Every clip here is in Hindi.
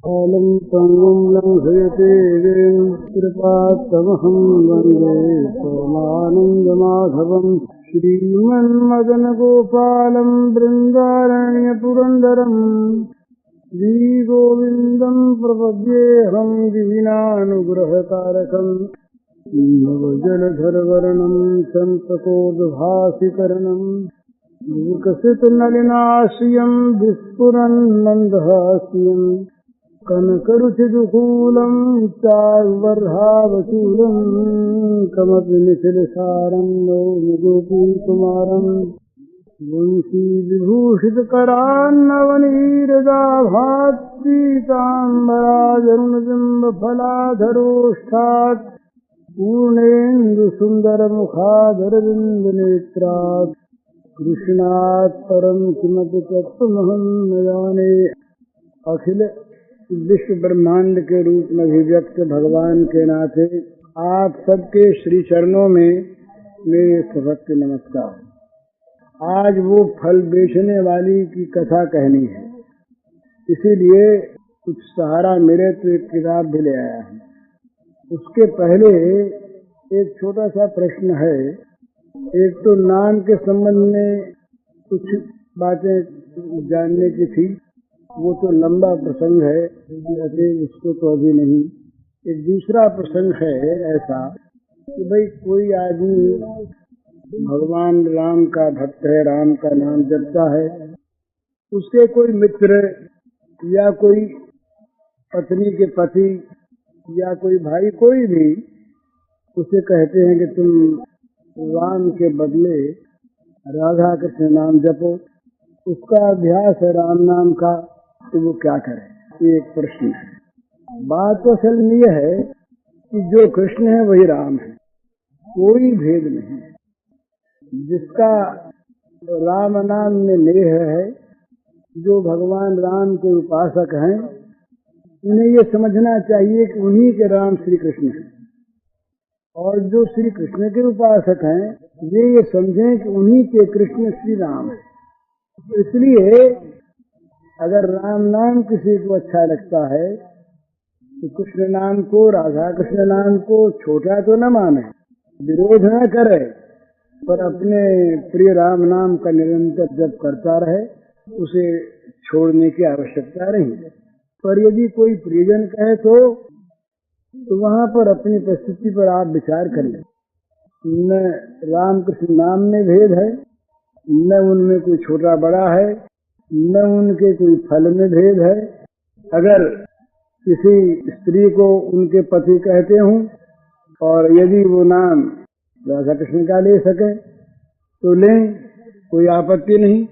कालं पङ्गुं लङ्घयते कृपात्तमहं वन्दे परमानन्दमाधवम् श्रीमन्मदनगोपालं बृन्दारण्यपुरन्दरम् श्रीगोविन्दं प्रपद्येऽहं दीनानुग्रहकारकम् नवजलधरवर्णं सन्तकोद्भासिकरणं विकसितनलिनाश्रियं विस्फुरन्मन्दहास्यम् कनकरुचिदुकूलं चार्वर्धावचूलं कमपि निखिलसारं गोपीकुमारम् वंशीविभूषितकरान्नवनीरदाभात्पीताम्बराजरुणबिम्बफलाधरोष्ठात् पूर्णेन्दुसुन्दरमुखादरविन्दनेत्रात् कृष्णात् परं किमपि तत्त्वमहं न जाने। अखिल विश्व ब्रह्मांड के रूप में अभिव्यक्त भगवान के नाते आप सबके श्री चरणों में मेरे सभक्ति नमस्कार। आज वो फल बेचने वाली की कथा कहनी है, इसीलिए कुछ सहारा मिले तो एक किताब भी ले आया हूँ। उसके पहले एक छोटा सा प्रश्न है। एक तो नाम के संबंध में कुछ बातें जानने की थी, वो तो लंबा प्रसंग है, उसको तो अभी नहीं। एक दूसरा प्रसंग है ऐसा कि भाई कोई आदमी भगवान राम का भक्त है, राम का नाम जपता है, उसके कोई मित्र या कोई पत्नी के पति या कोई भाई कोई भी उसे कहते हैं कि तुम राम के बदले राधा कृष्ण नाम जपो, उसका अभ्यास है राम नाम का, तो वो क्या करे? ये एक प्रश्न है। बात तो असल में यह है कि जो कृष्ण है वही राम है, कोई भेद नहीं। जिसका राम नाम में नेह है, जो भगवान राम के उपासक हैं, उन्हें ये समझना चाहिए कि उन्हीं के राम श्री कृष्ण हैं, और जो श्री कृष्ण के उपासक हैं ये समझें कि उन्हीं के कृष्ण श्री राम है। इसलिए अगर राम नाम किसी को अच्छा लगता है तो कृष्ण नाम को, राधा कृष्ण नाम को छोटा तो न माने, विरोध न करे, पर अपने प्रिय राम नाम का निरंतर जप करता रहे, उसे छोड़ने की आवश्यकता नहीं। पर यदि कोई प्रियजन कहे तो वहां पर अपनी परिस्थिति पर आप विचार कर लें। न राम कृष्ण नाम में भेद है, न उनमें कोई छोटा बड़ा है, न उनके कोई फल में भेद है। अगर किसी स्त्री को उनके पति कहते हों और यदि वो नाम राधा कृष्ण का ले सके तो लें, कोई आपत्ति नहीं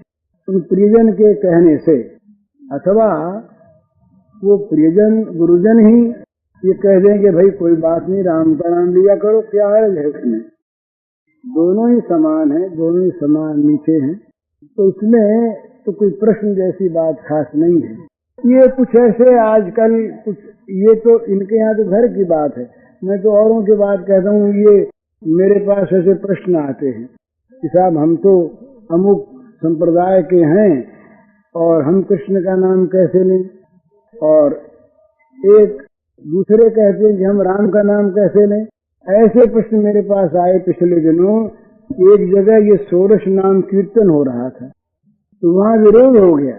उन प्रियजन के कहने से। अथवा वो प्रियजन गुरुजन ही ये कह देंगे भाई कोई बात नहीं, राम का नाम लिया करो, क्या हर्ज है उसमें? दोनों ही समान है, दोनों ही समान मीठे हैं, तो उसमें तो कोई प्रश्न जैसी बात खास नहीं है। ये कुछ ऐसे आजकल कुछ, ये तो इनके यहाँ तो घर की बात है, मैं तो औरों की बात कहता हूँ। ये मेरे पास ऐसे प्रश्न आते हैं कि साहब हम तो अमुक संप्रदाय के हैं और हम कृष्ण का नाम कैसे लें, और एक दूसरे कहते हैं कि हम राम का नाम कैसे लें। ऐसे प्रश्न मेरे पास आए पिछले दिनों। एक जगह ये षोडश नाम कीर्तन हो रहा था, तो वहाँ विरोध हो गया।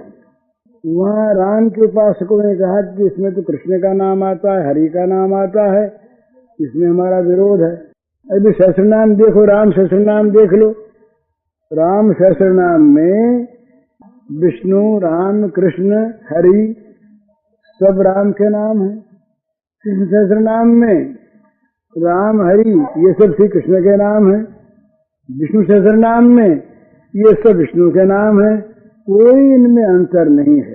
वहाँ राम के उपासकों ने कहा कि इसमें तो कृष्ण का नाम आता है, हरि का नाम आता है, इसमें हमारा विरोध है। अभी सहस्र नाम देखो, राम सहस्र नाम देख लो। राम सहस्र नाम में विष्णु, राम, कृष्ण, हरि सब राम के नाम है। कृष्ण सहस्र नाम में राम, हरि ये सब श्री कृष्ण के नाम है। विष्णु सहस्र नाम में ये सब विष्णु के नाम है। कोई इनमें अंतर नहीं है।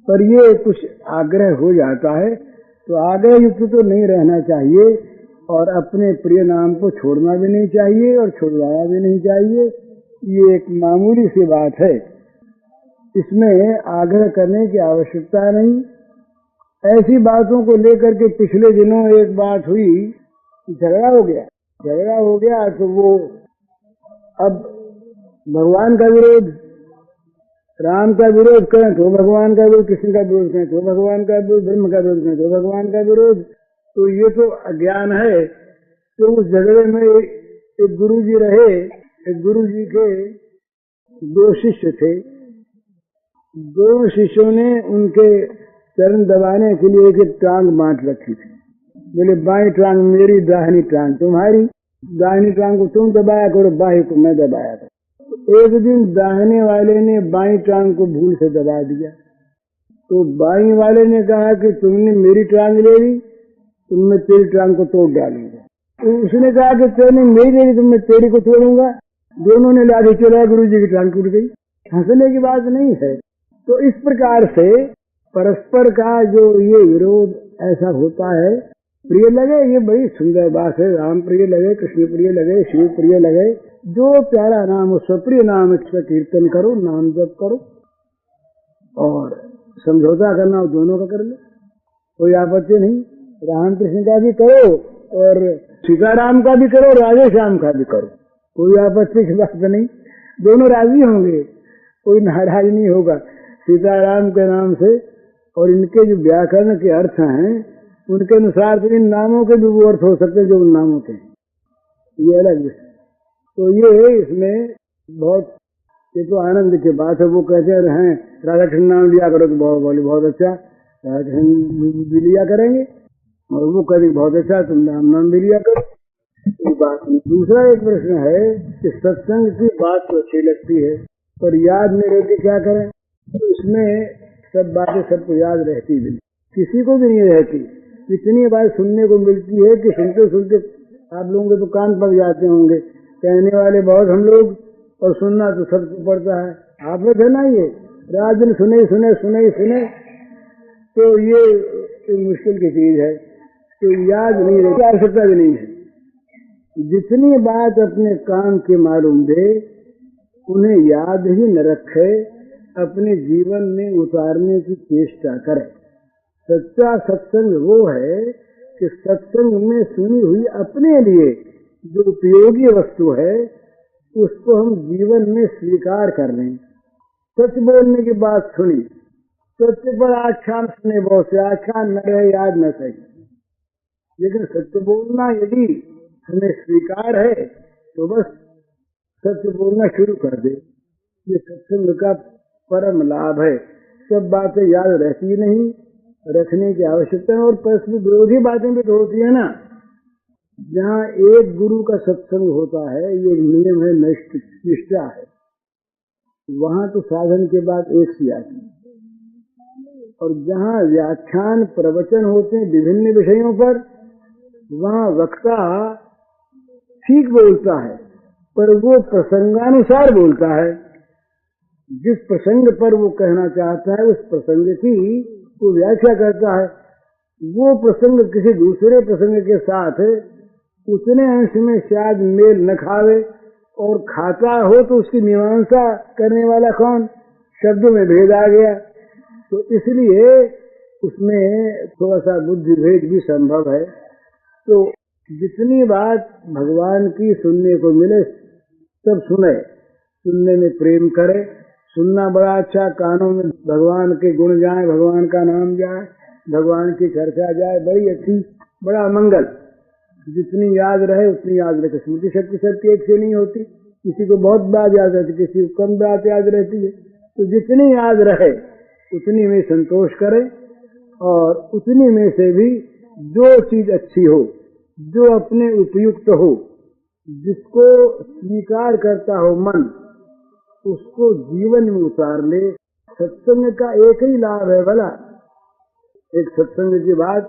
पर ये कुछ आग्रह हो जाता है तो आग्रह युक्त तो नहीं रहना चाहिए, और अपने प्रिय नाम को छोड़ना भी नहीं चाहिए और छुड़वाना भी नहीं चाहिए। ये एक मामूली सी बात है, इसमें आग्रह करने की आवश्यकता नहीं। ऐसी बातों को लेकर के पिछले दिनों एक बात हुई, झगड़ा हो गया तो वो अब भगवान का विरोध, राम का विरोध करें तो भगवान का विरोध, कृष्ण का विरोध करें तो भगवान का विरोध, ब्रह्म का विरोध करें तो भगवान का विरोध। तो ये तो अज्ञान है। तो उस झगड़े में एक गुरु जी रहे, एक गुरु जी के 2 शिष्य थे। दोनों शिष्यों ने उनके चरण दबाने के लिए एक टांग बांट रखी थी। बोले बाएं टांग मेरी, दाहिनी टांग तुम्हारी। दाहिनी टांग को तुम दबाया करो, बाएं को मैं दबाया करो। एक दिन दाहिने वाले ने बाएं टांग को भूल से दबा दिया, तो बाएं वाले ने कहा कि तुमने मेरी टांग ले ली, तुम मैं तेरी टांग को तोड़ डालूंगा। तो उसने कहा कि तेरी मेरी ले ली, तुम मैं तेरी को तोड़ूंगा। दोनों ने लाठी चलाया, गुरु जी की टांग टूट गई। हंसने की बात नहीं है। तो इस प्रकार से परस्पर का जो ये विरोध ऐसा होता है, प्रिय लगे ये बड़ी सुंदर बात है। राम प्रिय लगे, कृष्ण प्रिय लगे, शिव प्रिय लगे, जो प्यारा नाम हो स्वप्रिय नाम इसका कीर्तन करो, नाम जप करो, और समझौता करना हो दोनों का कर लो, कोई आपत्ति नहीं। राम कृष्ण का भी करो और सीताराम का भी करो, राधे श्याम का भी करो, कोई आपत्ति की बात नहीं। दोनों राजी होंगे, कोई नाराज नहीं होगा सीताराम के नाम से। और इनके जो व्याकरण के अर्थ हैं उनके अनुसार तो इन नामों के भी वो अर्थ हो सकते जो उन नामों के, ये अलग है। तो ये इसमें बहुत ये तो आनंद की बात है। वो कहते हैं राधा कृष्ण नाम लिया करो तो बहुत अच्छा, राधा कृष्ण भी लिया करेंगे, और वो कहते बहुत अच्छा तुम नाम भी लिया करो, ये बात नहीं। दूसरा एक प्रश्न है कि सत्संग की बात तो अच्छी लगती है पर याद नहीं रहती, क्या करें। तो इसमें सब बातें सबको याद रहती भी नहीं, किसी को भी नहीं रहती। इतनी बात सुनने को मिलती है कि सुनते सुनते आप लोगों के तो कान पक जाते होंगे। कहने वाले बहुत हम लोग, और सुनना तो सबको पड़ता है। आप लोग है ना, ये रात दिन सुने सुने सुने सुने, तो ये मुश्किल की चीज है। तो याद नहीं रहती, आवश्यकता भी नहीं है। जितनी बात अपने काम की मालूम दे उन्हें याद ही न रखे, अपने जीवन में उतारने की चेष्टा करे। सच्चा सत्संग वो है कि सत्संग में सुनी हुई अपने लिए जो उपयोगी वस्तु है उसको हम जीवन में स्वीकार कर लें। सच बोलने की बात सुनी, सत्य पर आख्यान सुने, बहुत से आख्यान न रहे याद न सही, लेकिन सत्य बोलना यदि हमें स्वीकार है तो बस सत्य बोलना शुरू कर दे। ये सत्संग का परम लाभ है। सब बातें याद रहती नहीं, रखने की आवश्यकता है। और परस्पर विरोधी बातें भी तो होती है ना। जहाँ एक गुरु का सत्संग होता है, ये नियम है, निष्ठा है, वहाँ तो साधन के बाद एक सी आती है। और जहाँ व्याख्यान प्रवचन होते हैं विभिन्न विषयों पर, वहाँ वक्ता ठीक बोलता है पर वो प्रसंगानुसार बोलता है। जिस प्रसंग पर वो कहना चाहता है उस प्रसंग की वो व्याख्या करता है। वो प्रसंग किसी दूसरे प्रसंग के साथ उतने अंश में शायद मेल न खावे, और खाता हो तो उसकी मीमांसा करने वाला कौन, शब्दों में भेद आ गया। तो इसलिए उसमें थोड़ा सा बुद्धि भेद भी संभव है। तो जितनी बात भगवान की सुनने को मिले सब सुने, सुनने में प्रेम करे। सुनना बड़ा अच्छा, कानों में भगवान के गुण जाए, भगवान का नाम जाए, भगवान की चर्चा जाए, बड़ी अच्छी, बड़ा मंगल। जितनी याद रहे उतनी याद रखे। स्मृति शक्ति सबकी एक से नहीं होती, किसी को बहुत बात याद रहती, किसी को कम बात याद रहती है। तो जितनी याद रहे उतनी में संतोष करे, और उतनी में से भी जो चीज अच्छी हो, जो अपने उपयुक्त हो, जिसको स्वीकार करता हो मन, उसको जीवन में उतार ले। सत्संग का एक ही लाभ है भला। एक सत्संग की बात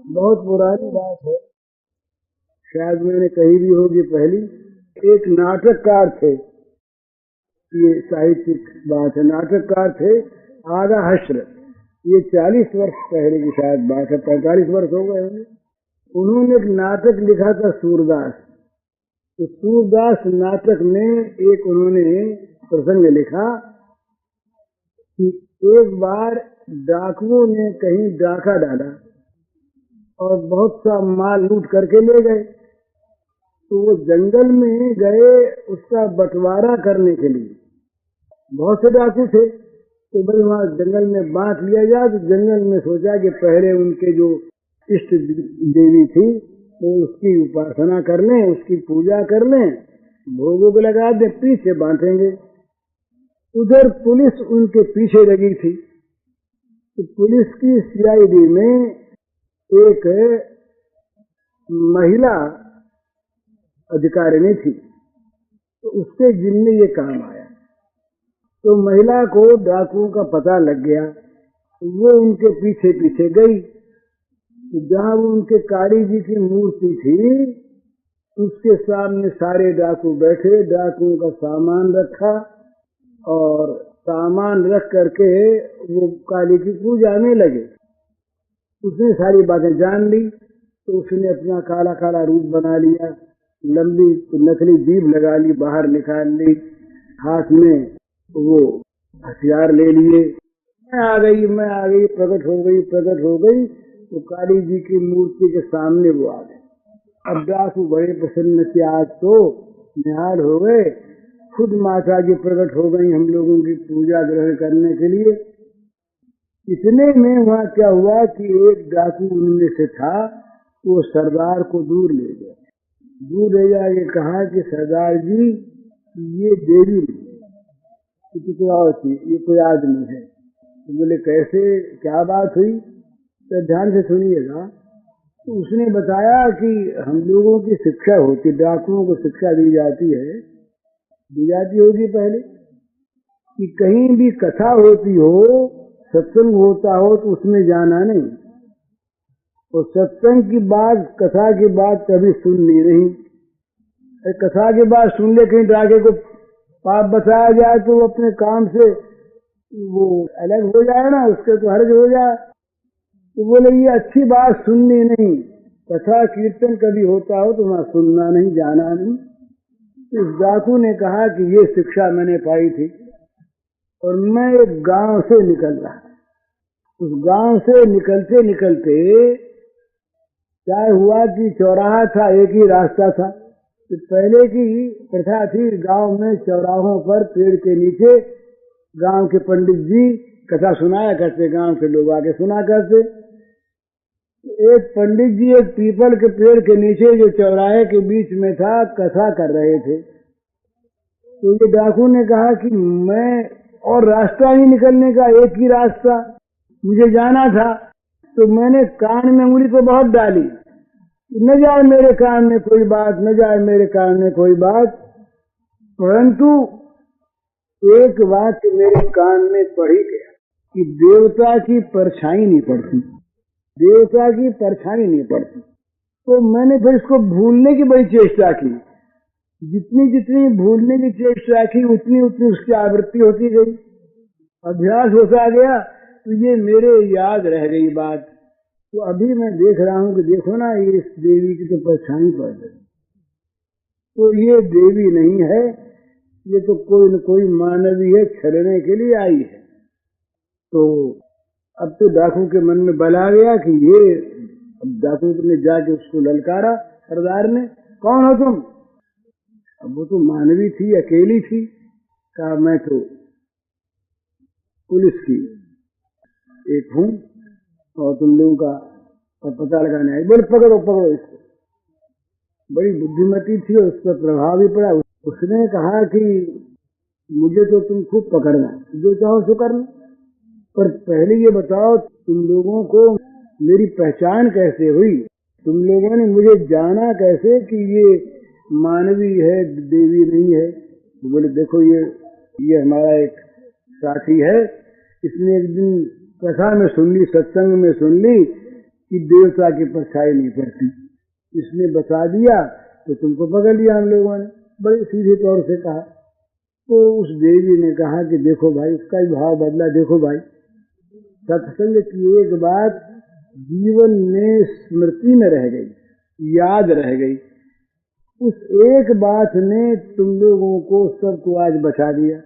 बहुत पुरानी बात है, शायद मैंने कही भी होगी पहली। एक नाटककार थे, ये साहित्यिक बात है, नाटककार थे आगा हश्र। ये 40 वर्ष पहले की शायद बात है, 45 वर्ष हो गए होंगे। उन्होंने एक नाटक लिखा था सूरदास। तो सूरदास नाटक में एक उन्होंने प्रसंग लिखा कि एक बार डाकुओं ने कहीं डाका डाला और बहुत सा माल लूट करके ले गए। तो वो जंगल में गए उसका बंटवारा करने के लिए। बहुत से डाकू थे, तो भाई वहाँ जंगल में बांट लिया जाए। तो जंगल में सोचा कि पहले उनके जो इष्ट देवी थी तो उसकी उपासना कर लें, उसकी पूजा कर लें, भोगों को लगा दें, पीछे बांटेंगे। उधर पुलिस उनके पीछे लगी थी। तो पुलिस की सीआईडी में एक महिला अधिकारिणी थी, तो उसके जिम्मे ये काम आया। तो महिला को डाकुओं का पता लग गया, वो उनके पीछे पीछे गई। तो जहाँ उनके काली जी की मूर्ति थी उसके सामने सारे डाकू बैठे, डाकुओं का सामान रखा और सामान रख करके वो काली की पूजा में लगे। उसने सारी बातें जान ली, तो उसने अपना काला काला रूप बना लिया, लंबी नकली जीभ लगा ली, बाहर निकाल ली, हाथ में वो हथियार ले लिए। मैं आ गई, प्रकट हो गई। तो काली जी की मूर्ति के सामने वो आ गए। अब डाकू बड़े प्रसन्न से आज तो निहाल हो गए, खुद माता जी प्रकट हो गई हम लोगों की पूजा ग्रहण करने के लिए। इतने में वहाँ क्या हुआ कि एक डाकू उनमें से था, वो सरदार को दूर ले गया। दूर ले जाके कहा कि सरदार जी ये देवी नहीं, ये कोई आदमी है। तो बोले कैसे, क्या बात हुई? तो ध्यान से सुनिएगा। तो उसने बताया कि हम लोगों की शिक्षा होती, डाकुओं को शिक्षा दी जाती होगी पहले कि कहीं भी कथा होती हो, सत्संग होता हो तो उसमें जाना नहीं, और सत्संग की बात, कथा की बात कभी सुननी नहीं। कथा की बात सुन ले, कहीं डाके को पाप बताया जाए तो वो अपने काम से वो अलग हो जाए ना, उसके तो हर्ज हो जाए। तो बोले ये अच्छी बात सुननी नहीं, कथा कीर्तन कभी होता हो तो वहाँ सुनना नहीं, जाना नहीं। इस डाकू ने कहा कि ये शिक्षा मैंने पाई थी, और मैं एक गांव से निकल रहा। उस गांव से निकलते निकलते क्या हुआ कि चौराहा था, एक ही रास्ता था। तो पहले की प्रथा थी, गांव में चौराहों पर पेड़ के नीचे गांव के पंडित जी कथा सुनाया करते, गांव के लोग आके सुना करते। एक पंडित जी एक पीपल के पेड़ के नीचे जो चौराहे के बीच में था कथा कर रहे थे। तो ये डाकू ने कहा कि मैं और रास्ता ही निकलने का, एक ही रास्ता मुझे जाना था। तो मैंने कान में उंगली तो बहुत डाली, न जाए मेरे कान में कोई बात, न जाए मेरे कान में कोई बात, परंतु एक बात मेरे कान में पड़ी गया कि देवता की परछाई नहीं पड़ती, देवता की परछाई नहीं पड़ती। तो मैंने फिर इसको भूलने की बड़ी चेष्टा की, जितनी जितनी भूलने की चेष्टा की उतनी उतनी उसकी आवृत्ति होती गई, अभ्यास होता गया। तो ये मेरे याद रह गई बात। तो अभी मैं देख रहा हूँ कि देखो ना, ये इस देवी की तो परछाई पड़ गई। तो ये देवी नहीं है, ये तो कोई न कोई मानवी है, छलने के लिए आई है। तो अब तो डाकू के मन में बल आ गया कि ये, अब डाकू ने जाके उसको ललकारा सरदार ने, कौन हो तुम? अब वो तो मानवी थी, अकेली थी। कहा मैं तो पुलिस की एक हूँ और तुम लोगों का पता लगाने आई। बोले पकड़ो पकड़ो इसको। बड़ी बुद्धिमती थी और उस पर प्रभाव भी पड़ा। उसने कहा कि मुझे तो तुम खूब पकड़ना, जो चाहो सो करना, पर पहले ये बताओ तुम लोगों को मेरी पहचान कैसे हुई? तुम लोगों ने मुझे जाना कैसे कि ये मानवी है, देवी नहीं है? तो बोले देखो ये हमारा एक साथी है, इसने एक दिन कथा में सुन ली, सत्संग में सुन ली कि देवता की परछाई नहीं पड़ती, इसने बता दिया तो तुमको पकड़ लिया हम लोगों ने। बड़े सीधे तौर से कहा। तो उस देवी ने कहा कि देखो भाई, उसका ही भाव बदला। देखो भाई, सत्संग की एक बात जीवन में स्मृति में रह गई, याद रह गई। उस एक बात ने तुम लोगों को सबको आज बचा दिया,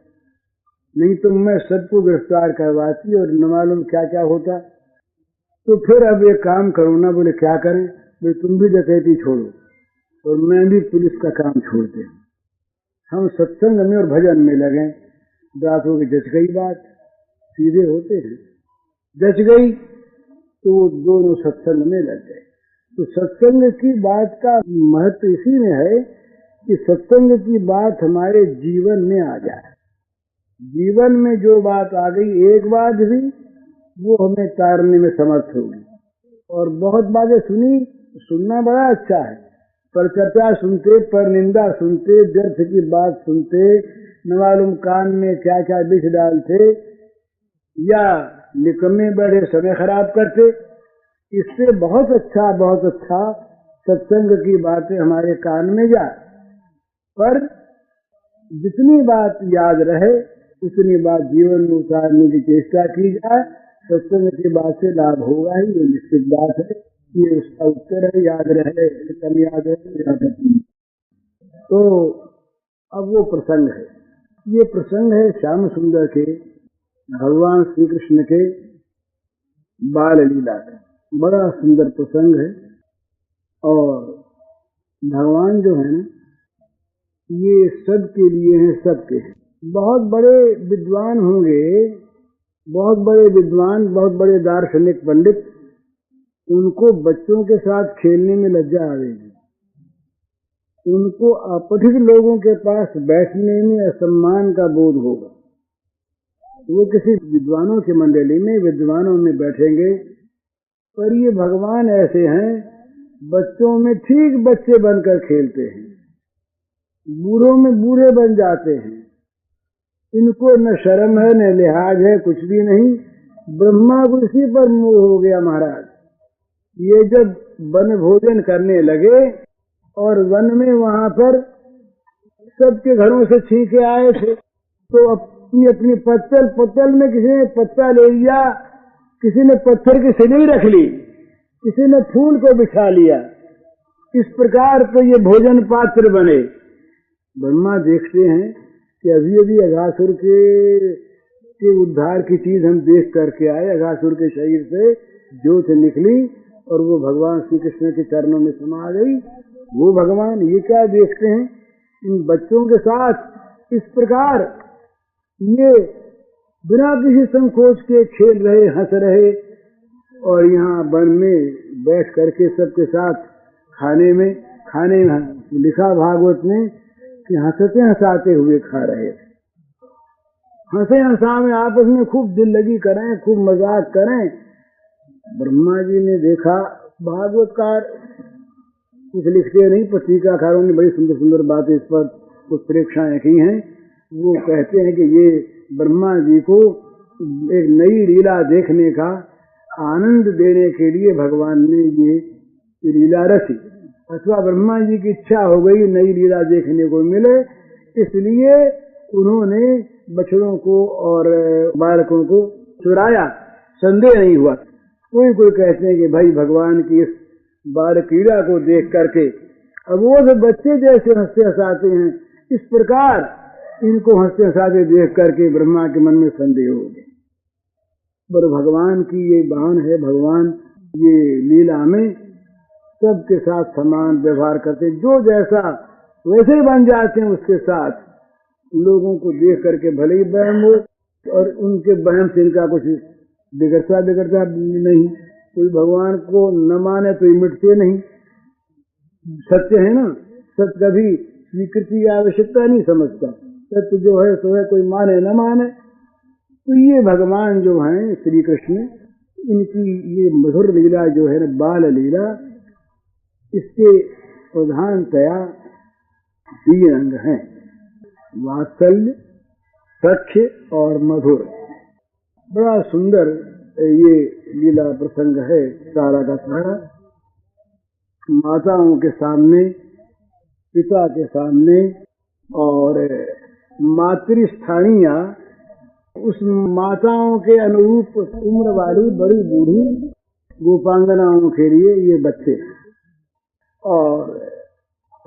नहीं तो मैं सबको गिरफ्तार करवाती और न मालूम क्या क्या होता। तो फिर अब एक काम करो ना। बोले क्या करें? बोले तुम भी डकैती छोड़ो और मैं भी पुलिस का काम छोड़ते, हम सत्संग में और भजन में लगे। डाकू की जच गई बात, सीधे होते हैं। जच गई तो वो दोनों सत्संग में लग गए। तो सत्संग की बात का महत्व इसी में है कि सत्संग की बात हमारे जीवन में आ जाए। जीवन में जो बात आ गई एक बात भी, वो हमें तारने में समर्थ होगी। और बहुत बातें सुनी, सुनना बड़ा अच्छा है, पर चर्चा सुनते, पर निंदा सुनते, व्यर्थ की बात सुनते, न मालूम कान में क्या क्या विष डालते या निकम्मे बैठे समय खराब करते। इससे बहुत अच्छा सत्संग की बातें हमारे कान में जाए। पर जितनी बात याद रहे उतनी बात जीवन में उतारने की चेष्टा की जाए। सत्संग की बात से लाभ होगा ही, ये निश्चित बात है। ये उसका उत्तर है, याद रहे, कम याद है, याद है। तो अब वो प्रसंग है, ये प्रसंग है श्याम सुंदर के, भगवान श्री कृष्ण के बाल लीला का। बड़ा सुंदर प्रसंग है। और भगवान जो है ना, ये सबके लिए हैं, सबके हैं। बहुत बड़े विद्वान होंगे, बहुत बड़े विद्वान, बहुत बड़े दार्शनिक पंडित, उनको बच्चों के साथ खेलने में लज्जा आएगी। उनको अपठित लोगों के पास बैठने में असम्मान का बोध होगा। वो किसी विद्वानों की मंडली में, विद्वानों में बैठेंगे। पर ये भगवान ऐसे हैं, बच्चों में ठीक बच्चे बनकर खेलते हैं, बूढ़ों में बूढ़े बन जाते हैं। इनको न शर्म है, न लिहाज है, कुछ भी नहीं। ब्रह्मा को इसी पर मोह हो गया महाराज। ये जब वन भोजन करने लगे और वन में वहां पर सबके घरों से छींके आए थे, तो अपनी पत्तल में किसी ने पत्ता ले लिया, किसी ने पत्थर की सिलाई रख ली, किसी ने फूल को बिछा लिया। इस प्रकार तो ये भोजन पात्र बने। ब्रह्मा देखते हैं कि अभी अघासुर के उद्धार की चीज हम देख करके आए। अघासुर के शरीर से ज्योत निकली और वो भगवान श्री कृष्ण के चरणों में समा गई। वो भगवान ये क्या देखते हैं, इन बच्चों के साथ इस प्रकार ये बिना किसी संकोच के खेल रहे, हंस रहे। और यहाँ वन में बैठ करके सबके साथ खाने में लिखा भागवत में कि हंसते हंसाते हुए खा रहे थे। हंसे हंसावे आपस में खूब दिल लगी करें, खूब मजाक करें। ब्रह्मा जी ने देखा, भागवतकार कुछ लिखते नहीं, पर टीकाकारों ने बड़ी सुंदर सुंदर बातें इस पर कुछ प्रेक्षाएं की हैं। वो कहते हैं कि ये ब्रह्मा जी को एक नई लीला देखने का आनंद देने के लिए भगवान ने ये लीला रची, अथवा ब्रह्मा जी की इच्छा हो गई नई लीला देखने को मिले, इसलिए उन्होंने बछड़ों को और बालकों को चुराया। संदेह नहीं हुआ। कोई कहते हैं कि भाई भगवान की इस बाल क्रीड़ा को देख करके अब वो सब बच्चे जैसे हंसते हंसाते हैं, इस प्रकार इनको हंसते हंसाते देख करके ब्रह्मा के मन में संदेह हो गया। पर भगवान की ये बहन है, भगवान ये लीला में सबके साथ समान व्यवहार करते, जो जैसा वैसे ही बन जाते हैं उसके साथ। लोगों को देख करके भले ही वहम हो, और उनके वहम से इनका कुछ बिगड़ता नहीं। कोई भगवान को न माने तो मिटते नहीं। सत्य है ना, सत्य कभी स्वीकृति की आवश्यकता नहीं समझता। सत्य जो है सो है, कोई माने न माने। तो ये भगवान जो हैं श्री कृष्ण, इनकी ये मधुर लीला जो है ना, बाल लीला, इसके प्रधानतया 3 अंग हैं, वात्सल्य, सख्य और मधुर। बड़ा सुंदर ये लीला प्रसंग है सारा का सारा। माताओं के सामने, पिता के सामने, और मातृस्थानीय उस माताओं के अनुरूप उम्र वाली बड़ी बूढ़ी गोपांगनाओं के लिए ये बच्चे। और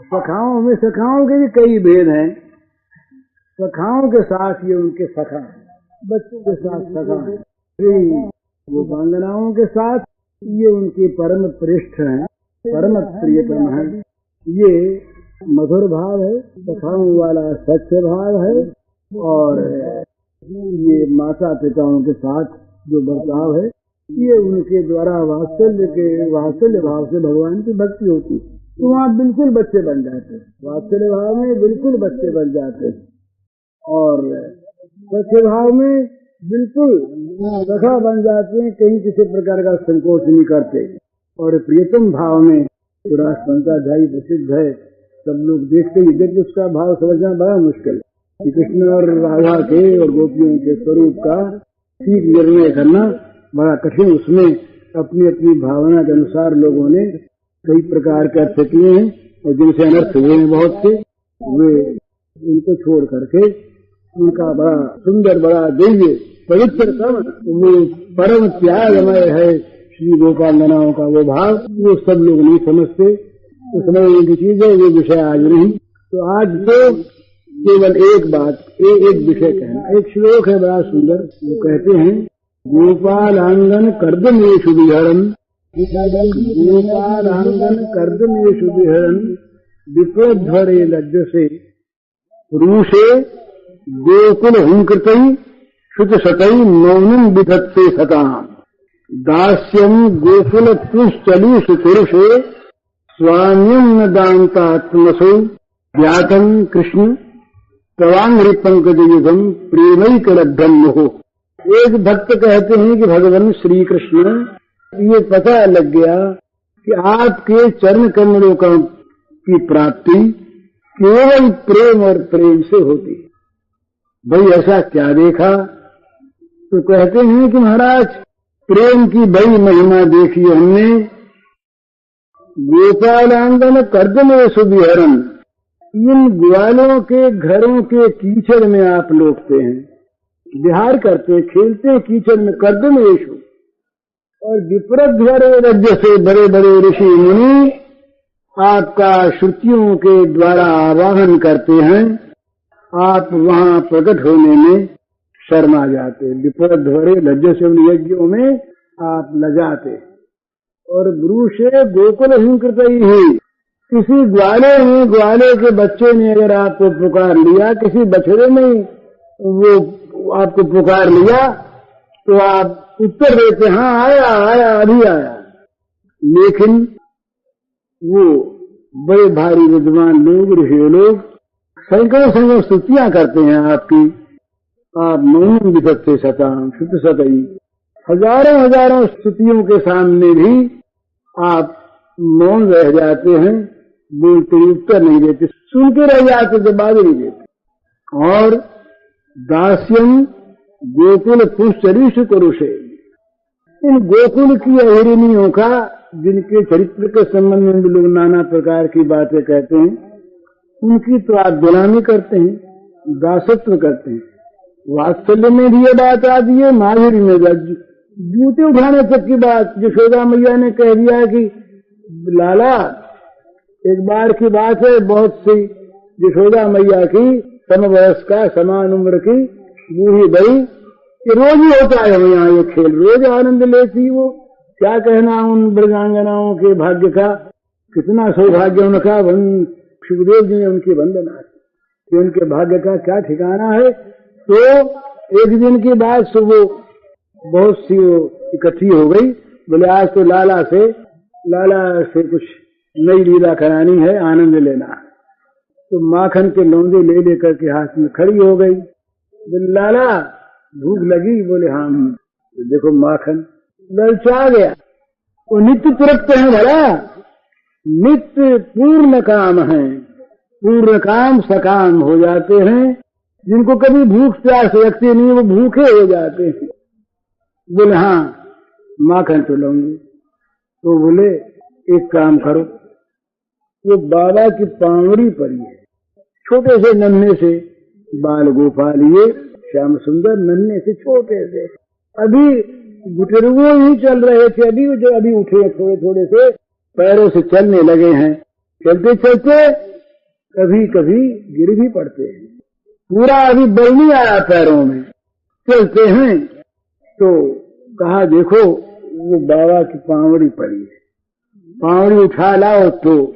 सखाओं के भी कई भेद हैं। सखाओं के साथ ये उनके सखा, बच्चों के साथ सखा है, गोपांगनाओं के साथ ये उनके परम प्रेष्ठ हैं, परम प्रियतम हैं। ये मधुर भाव है, सखाओं वाला सच्चे भाव है। और ये माता पिताओं के साथ जो बर्ताव है, ये उनके द्वारा वात्सल्य भाव से भगवान की भक्ति होती, तो वहाँ बिल्कुल बच्चे बन जाते, वात्सल्य भाव में बिल्कुल बच्चे बन जाते, और सच्चे भाव में बिल्कुल सखा बन जाते हैं, कहीं किसी प्रकार का संकोच नहीं करते। और प्रियतम भाव में तो राष्ट्रपंचाध्यायी प्रसिद्ध है, सब लोग देखते ही देखते उसका भाव समझना बड़ा मुश्किल है। कृष्ण और राधा के और गोपियों के स्वरूप का ठीक निर्णय करना बड़ा कठिन, उसमें अपनी अपनी भावना के अनुसार लोगों ने कई प्रकार के अर्थ किए हैं, और जिनसे अनर्थ हुए हैं बहुत से, वे उनको छोड़ करके उनका बड़ा सुंदर, बड़ा दिव्य पवित्रतम, वो परम त्यागमय है श्री गोपांगनाओं का वो भाव, वो सब लोग नहीं समझते, वो समझने की चीज है, वो विषय आज नहीं। तो आज तो केवल एक बात, एक विषय कहना। एक श्लोक है बड़ा सुंदर, वो कहते हैं गोपालांगन कर्दमेषु विहरन्, गोपालांगन कर्दमेषु विहरन् विप्लध्वरे लज्जसे रूषे गोकुल हुंकृतै शुचशतै मौनं विधत्ते सताम् दास्यं गोकुल पुंश्चलीषु पुरुषे स्वाम्यं न दान्तात्मसौ ज्ञातं कृष्ण तवांघ्रि पंकजयुगम प्रेमैकलब्धं मोह। एक भक्त कहते हैं कि भगवान श्री कृष्ण, ये पता लग गया कि आपके चरण कमलों की प्राप्ति केवल प्रेम और प्रेम से होती। भाई ऐसा क्या देखा? तो कहते हैं कि महाराज प्रेम की बड़ी महिमा देखी हमने। गोपालांगन कर्दमेषु विहरन्, इन ग्वालों के घरों के कीचड़ में आप लोटते हैं, विहार करते खेलते कीचड़ में, कर्दमेषु। और विप्रध्वरे रज्य से बड़े बड़े ऋषि मुनि आपका श्रुतियों के द्वारा आवाहन करते हैं, आप वहां प्रकट होने में शर्मा जाते। विप्रध्वरे लज्ज से उन यज्ञों में आप लजाते। और ब्रूषे गोकुल हुंकृतै ही, किसी ग्वाले के बच्चे ने अगर आपको पुकार लिया, किसी बछड़े ने वो आपको पुकार लिया, तो आप उत्तर देते हाँ आया अभी आया। लेकिन वो बड़े भारी विद्वान लोग, ऋषि लोग सैकड़ों स्तुतियां करते हैं आपकी। आप मौन विधत्ते सताम शुद्ध सतई, हजारों स्तुतियों के सामने भी आप मौन रह जाते हैं, बोलते उत्तर नहीं देते, सुनते रह जाते, जवाब नहीं देते। और दास्यम गोकुल पुष्चरीषु कुरुषे, इन गोकुल की अहिरिनियों का, जिनके चरित्र के संबंध में भी लोग नाना प्रकार की बातें कहते हैं, उनकी तो आप गुलामी करते हैं, दासत्व करते हैं। वात्सल्य में भी ये बात आती है, माधुरी में जूते उठाने तक की बात। यशोदा मैया ने कह दिया कि लाला, एक बार की बात है, बहुत सी यशोदा मैया की समवयस्क का समान उम्र की बूढ़ी बड़ी, कि रोज ही होता है यहाँ ये खेल, रोज आनंद लेती वो। क्या कहना उन ब्रजांगनाओं के भाग्य का, कितना सौभाग्य उनका। सुखदेव जी ने उनकी वंदना की, उनके भाग्य का क्या ठिकाना है। तो एक दिन की बात से वो बहुत सी इकट्ठी हो गई, बोले आज तो लाला से कुछ नई लीला करानी है, आनंद लेना है। तो माखन के लौंदे ले लेकर के हाथ में खड़ी हो गई। बोले लाला भूख लगी? बोले हाँ। तो देखो माखन ललचा गया। वो नित्य तृप्त है भला, नित्य पूर्ण काम है, पूर्ण काम सकाम हो जाते हैं। जिनको कभी भूख प्यास लगती नहीं, वो भूखे हो जाते हैं। बोले हाँ माखन तो लूंगी। तो बोले एक काम करो, वो बाबा की पावड़ी पड़ी है, छोटे से नन्हे से बाल गोपाल, ये श्याम सुंदर नन्हे से छोटे से, अभी बुजुर्गों ही चल रहे थे, अभी उठे थोड़े से, पैरों से चलने लगे हैं। चलते चलते कभी कभी गिर भी पड़ते हैं, पूरा अभी बल नहीं आया पैरों में, चलते हैं। तो कहा देखो वो बाबा की पावड़ी पड़ी है, पावड़ी उठा लाओ। तो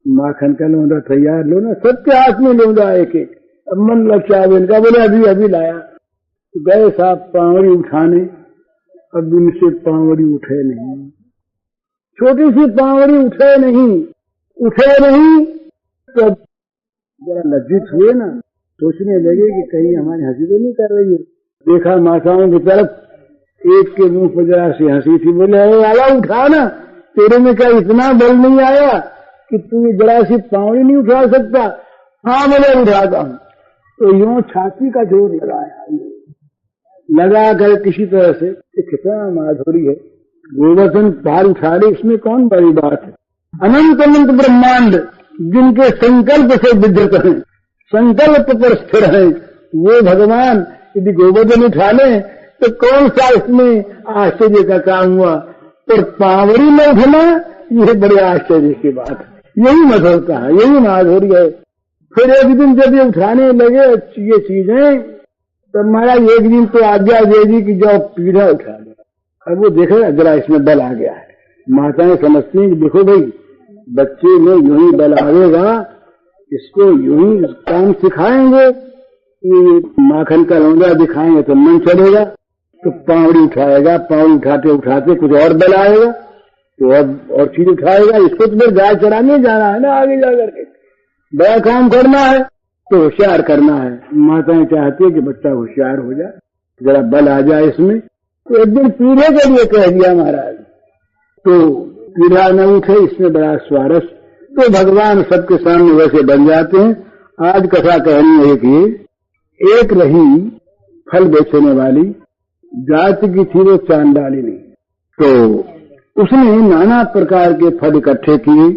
माखन का लौंदा तैयार, लो ना, सबके हाथ में लौंदा एक एक। अब मन लग क्या इनका, बोले अभी लाया। गए साहब पावड़ी उठाने, अब उनसे पावड़ी उठे नहीं, छोटी सी पावड़ी उठे नहीं तो जरा लज्जित हुए ना, सोचने लगे कि कहीं हमारी हंसी तो नहीं कर रही है। देखा माताओं की तरफ, एक के मुंह पर जरा सी हंसी थी, बोले अरे वाला उठा ना, तेरे में क्या इतना बल नहीं आया कि तू जरा सी पावड़ी नहीं उठा सकता? हाँ बोले उठाता हूं। तो यूं छाती का जोर लगा कर किसी तरह से, कितना माधुरी है, गोवर्धन भार उठा ले, इसमें कौन बड़ी बात है। अनंत अनंत ब्रह्मांड जिनके संकल्प से विधृत हैं, संकल्प पर स्थिर हैं, वो भगवान यदि गोवर्धन उठा ले तो कौन सा इसमें आश्चर्य का काम हुआ। और पावड़ी में उठना ये बड़े आश्चर्य की बात है, यही मधुरता है, यही माधुर्य है। फिर एक दिन जब ये उठाने लगे ये चीजें, तो महाराज एक दिन तो आज्ञा दे दी कि जाओ पीढ़ा उठा लो। अब वो देखेगा जरा इसमें बल आ गया है। माताएं समझती हैं कि देखो भाई बच्चे में यूं ही बल आएगा, इसको यूं ही काम सिखाएंगे, ये माखन का लौंडा दिखाएंगे तो मन चलेगा, तो पावड़ी उठाएगा, पावड़ी उठाते उठाते कुछ और बल आएगा तो अब और चीज उठाएगा। इसको तो फिर गाय चराने जाना है ना, आगे जाकर के बड़ा काम करना है तो होशियार करना है। माताएं चाहती है कि बच्चा होशियार हो जाए, जरा बल आ जाए इसमें। तो एक दिन पीढ़े के लिए कह दिया महाराज, तो पीढ़ा न उठे, इसमें बड़ा स्वारस्य। तो भगवान सबके सामने वैसे बन जाते हैं। आज कथा कहनी है कि एक रही फल बेचने वाली, जाति की थी वो चांडालिनी। तो उसने नाना प्रकार के फल इकट्ठे किए,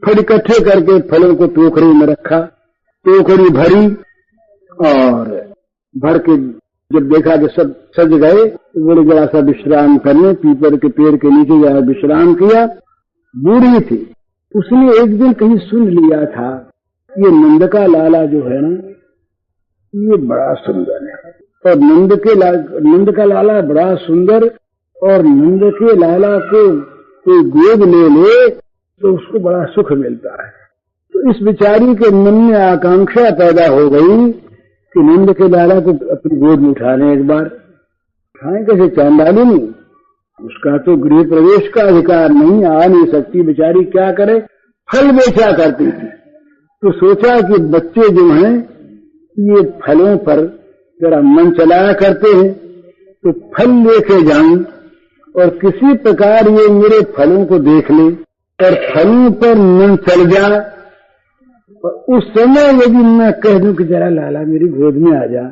फल इकट्ठे करके फलों को टोकरी में रखा, टोकरी भरी और भर के जब देखा कि सब सज गए तो बोले जरा सा विश्राम करने, पीपल के पेड़ के नीचे जरा विश्राम किया। बूढ़ी थी, उसने एक दिन कहीं सुन लिया था ये नंद का लाला जो है ना ये बड़ा सुंदर है, और नंद का लाला बड़ा सुंदर, और नंद के लाला को कोई गोद ले तो उसको बड़ा सुख मिलता है। तो इस बिचारी के मन में आकांक्षा पैदा हो गई कि नंद के लाला को अपनी गोद में उठा लें एक बार। उठाएं कैसे? चांडालिनी, उसका तो गृह प्रवेश का अधिकार नहीं, आ नहीं सकती, बेचारी क्या करे, फल बेचा करती थी। तो सोचा कि बच्चे जो हैं ये फलों पर जरा मन चलाया करते हैं, तो फल लेके जाऊं और किसी प्रकार ये मेरे फलों को देख ले और फलों पर मन चल जाए, और उस समय यदि मैं कह दूं कि जरा लाला मेरी गोद में आ जा,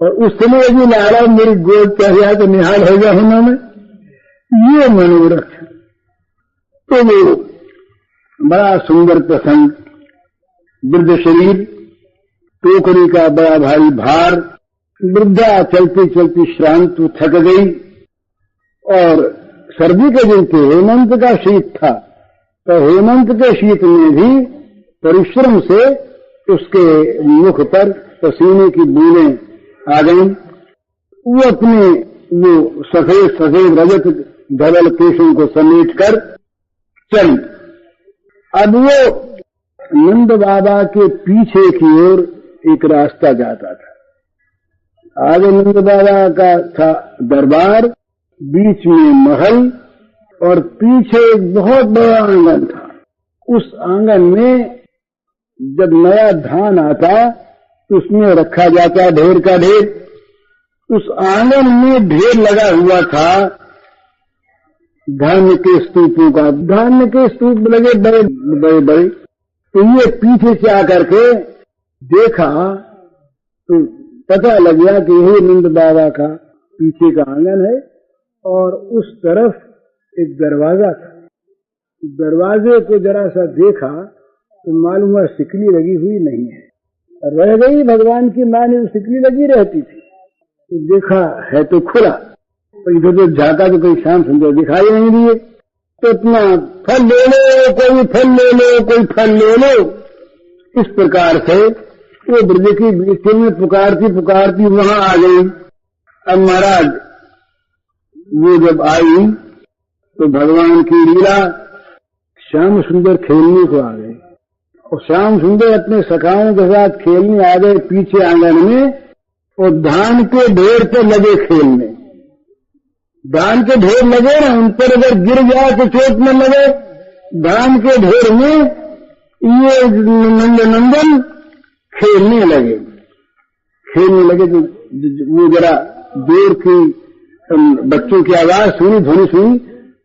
और उस समय यदि लाला मेरी गोद चढ़ जाए तो निहाल हो जाए उन्होंने, ये मनोरथ। तो वो बड़ा सुंदर प्रसंग, वृद्ध शरीर, टोकरी का बड़ा भारी भार, वृद्धा चलती चलती श्रांत थक गई, और सर्दी के दिन थे, हेमंत का शीत था, तो हेमंत के शीत में भी परिश्रम से उसके मुख पर पसीने की बूंदें आ गईं। वो अपने वो सफेद सफेद रजत धवल केशों को समेट कर चली। अब वो नंद बाबा के पीछे की ओर एक रास्ता जाता था। आगे नंद बाबा का था दरबार, बीच में महल, और पीछे एक बहुत बड़ा आंगन था। उस आंगन में जब नया धान आता तो उसमें रखा जाता ढेर का ढेर। उस आंगन में ढेर लगा हुआ था धान्य के स्तूपों का, धान्य के स्तूप लगे बड़े बड़े बड़े। तो ये पीछे से आकर के देखा तो पता लग गया कि यही नंद बाबा का पीछे का आंगन है, और उस तरफ एक दरवाजा था। दरवाजे को जरा सा देखा तो मालूम हुआ सिकली लगी हुई नहीं है, रह गई भगवान की मां ने सिकली लगी रहती थी। तो देखा है तो खुला, तो इधर उधर झाका तो कोई शाम सुंदर दिखाई नहीं दिए। तो इतना फल ले लो, कोई फल ले लो, कोई फल ले लो, इस प्रकार से वो ब्रज की बीच में पुकारती पुकारती वहां आ गई। अब महाराज वो जब आई तो भगवान की लीला, श्याम सुंदर खेलने को आ गए, और श्याम सुंदर अपने सखाओं के साथ खेलने आ गए पीछे आंगन में। और धान के ढेर पर लगे खेलने। धान के ढेर लगे ना, उन पर अगर गिर जाए तो चोट न लगे। धान के ढेर में ये नंदन खेलने लगे तो वो जरा दूर की बच्चों की आवाज सुनी, ध्वनि सुनी,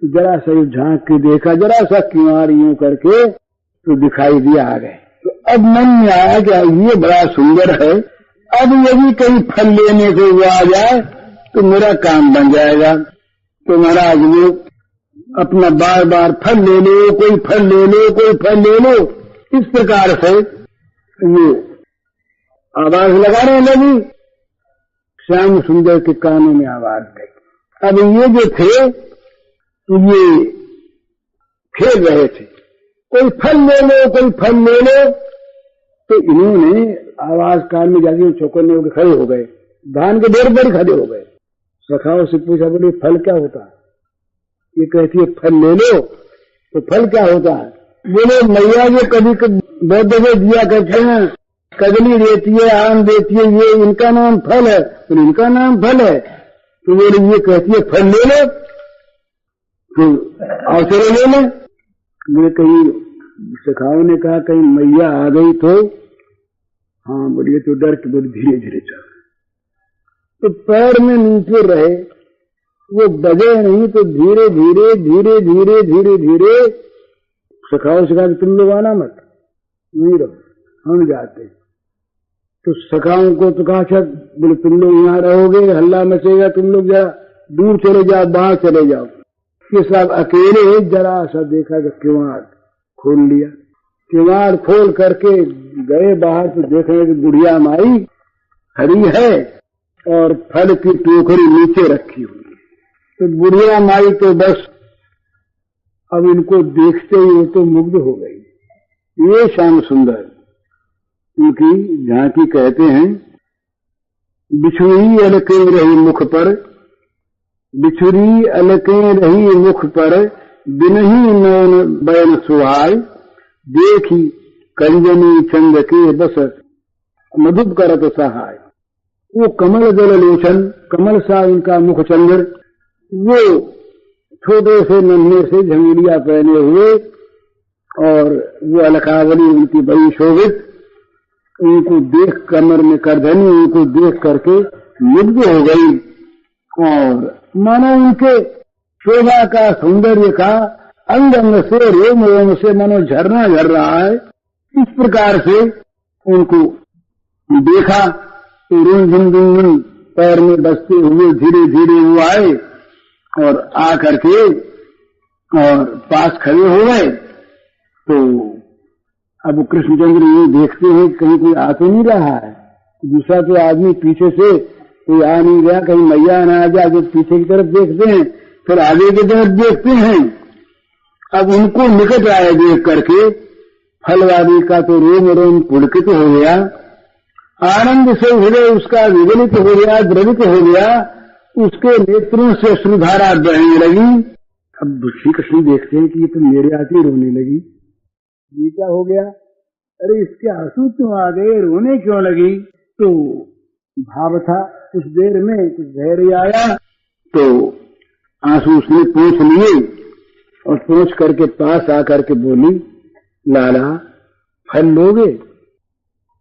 जरा सा झांक के देखा, जरा सा किवाड़ यूं करके तो दिखाई दिया आ गए। तो अब मन में आया कि ये बड़ा सुंदर है, अब यदि कहीं फल लेने को वो आ जाए तो मेरा काम बन जाएगा। तो महाराज वो अपना बार बार फल ले लो, कोई फल ले लो, कोई फल ले लो, इस प्रकार से वो आवाज लगाने लगी। श्याम सुंदर के कानों में आवाज गई। अब ये जो थे तो ये खेल रहे थे, कोई फल ले लो, कोई फल ले लो। तो इन्होंने आवाज कान में जाके चौकन्ने होकर खड़े हो गए, धान के ढेर पर खड़े हो गए। सखाओं से पूछा, बोले फल क्या होता है? ये कहती है फल ले लो। तो फल क्या होता है? बोले मैया ये कभी बहुत दफे दिया करते हैं, कदली देती है, आम देती है, ये इनका नाम फल है। तो इनका नाम फल है। तो बोले ये कहती है फल ले लो, तो अवसर ले लें। बोले कहीं सखाओं ने कहा कहीं मैया आ गई तो? हाँ बोलिए, तो डर के बोले धीरे धीरे चल। तो पैर में नीचे रहे, वो बजे नहीं, तो धीरे धीरे धीरे धीरे धीरे धीरे सखाओं से कहा कि तुम लोग आना मत, नहीं रहो, हम जाते। तो सखाओं को तो कहा अच्छा, बोले तुम लोग यहाँ रहोगे, हल्ला मचेगा, तुम लोग जरा दूर चले जाओ, बाहर चले जाओ। ये सब अकेले जरा सा देखा कि किवाड़ खोल लिया। किवाड़ खोल करके गए बाहर, तो देख रहे कि बुढ़िया माई खड़ी है और फल की टोकरी नीचे रखी हुई। तो बुढ़िया माई तो बस अब इनको देखते ही वो तो मुग्ध हो गई। ये श्याम सुंदर उनकी झांकी कहते हैं। बिछुरी अलके रही मुख पर, बिछुरी अलके रही मुख पर, बिनही नयन बयन सुहाय, देखी कंजनी चंद के बस मधुप करत सहाय। वो कमल दल लोचन, कमल सा उनका मुख चंद्र, वो छोटे से नन्हे से झंगड़िया पहने हुए, और वो अलकावली उनकी बड़ी शोभित, उनको देख कमर में करधनी, उनको देख करके मुग्ध हो गई। और मानो उनके शोभा का, सौंदर्य का अंग अंग से, रोम रोम से मानो झरना झर रहा है। इस प्रकार से उनको देखा तो रुन झुन रुन पैर में बसते हुए धीरे धीरे वो आए और आ करके और पास खड़े हो गए। तो अब कृष्णचंद्र ये देखते हैं कहीं कोई आ तो नहीं रहा है। दूसरा तो आदमी पीछे से कोई आ नहीं गया, कहीं मैया ना आ जाए। जो पीछे की तरफ देखते हैं, फिर आगे की तरफ देखते हैं। अब उनको निकट आए देख करके फलवादी का तो रोम रोम पुलकित हो गया, आनंद से हृदय उसका विगलित हो गया, द्रवित हो गया, उसके नेत्रों से अश्रुधारा बहने लगी। अब श्री कृष्ण देखते हैं कि ये तो मेरे आते रोने लगी, ये क्या हो गया? अरे इसके आंसू क्यों आ गए, रोने क्यों लगी? तो भाव था, कुछ देर में कुछ धैर्य आया तो आंसू उसने पोंछ लिए और पोंछ करके पास आकर के बोली, लाला फल लोगे?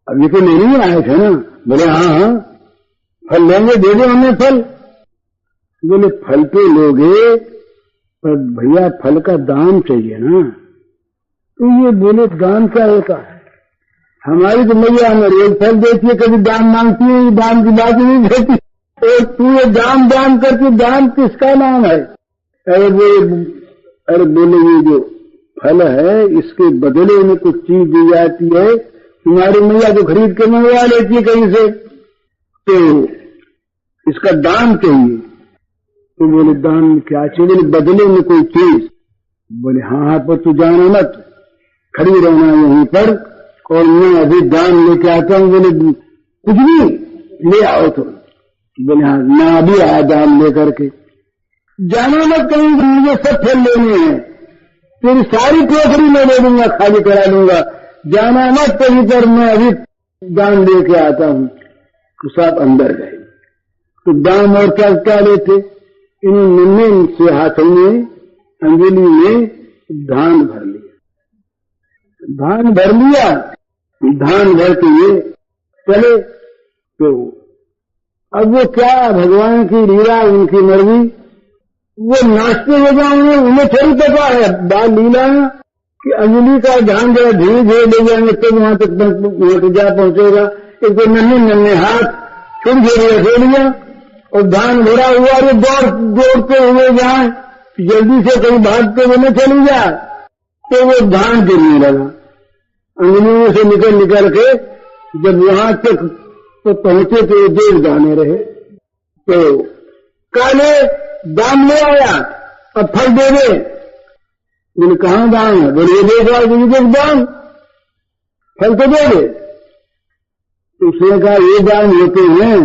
अब ये तो लेने ही आए थे ना। बोले हाँ हाँ फल लेंगे, दे दो हमें फल। बोले फल तो लोगे पर भैया फल का दाम चाहिए ना। तो ये बोले दाम क्या होता है? हमारी तो मैया हमें रोज फल देती है, कभी दाम मांगती है, दाम की बात नहीं देती। तो तू ये दाम दाम करके, दाम किसका नाम है? अरे बोले ये जो फल है इसके बदले में कुछ चीज दी जाती है, तुम्हारी मैया तो खरीद के मंगवा लेती है कहीं से, तो इसका दाम चाहिए। तो बोले दाम क्या चाहिए? बदले में कोई चीज। बोले हाँ हाँ पर तू जाना मत, खड़ी रहना यहीं पर, और मैं अभी दाम लेके आता हूँ। बोले कुछ भी ले आओ तो। बोले हाँ मैं अभी आया दाम लेकर के। जाना मत कहीं, मुझे सब फल लेने हैं, तेरी सारी टोकरी मैं ले दूंगा, खाली करा दूंगा, जाना मत कहीं पर, मैं अभी दाम लेके आता हूँ। तो सब अंदर गए। तो दाम और क्या क्या लेते, इन्हें नन्हे से हाथों में अंजलि में धान भर लिया, धान भर लिया, धान भर के ये चले। तो अब वो क्या भगवान की लीला, उनकी मर्जी, वो नाचते हुए जाएंगे, उन्हें थोड़ी पता है बाल लीला कि अंजलि का धान जरा धीरे धीरे ले जाएंगे तब वहां तक जा पहुंचेगा। एक तो नन्हे नन्हे हाथ छोड़ लिया और धान भरा हुआ, अरे दौड़ते हुए जाए, जल्दी से कहीं भागते हुए न चली जाए, तो वो धान गिरने लगा। अंजलियों से निकल के जब वहां तक तो पहुंचे तो देख जाने रहे। तो काले दाम ले आया, अब फल दे दे। बोले कहाँ दाम है? बोले देख दाम, फल तो दे दे। उसने कहा ये दाम होते हैं,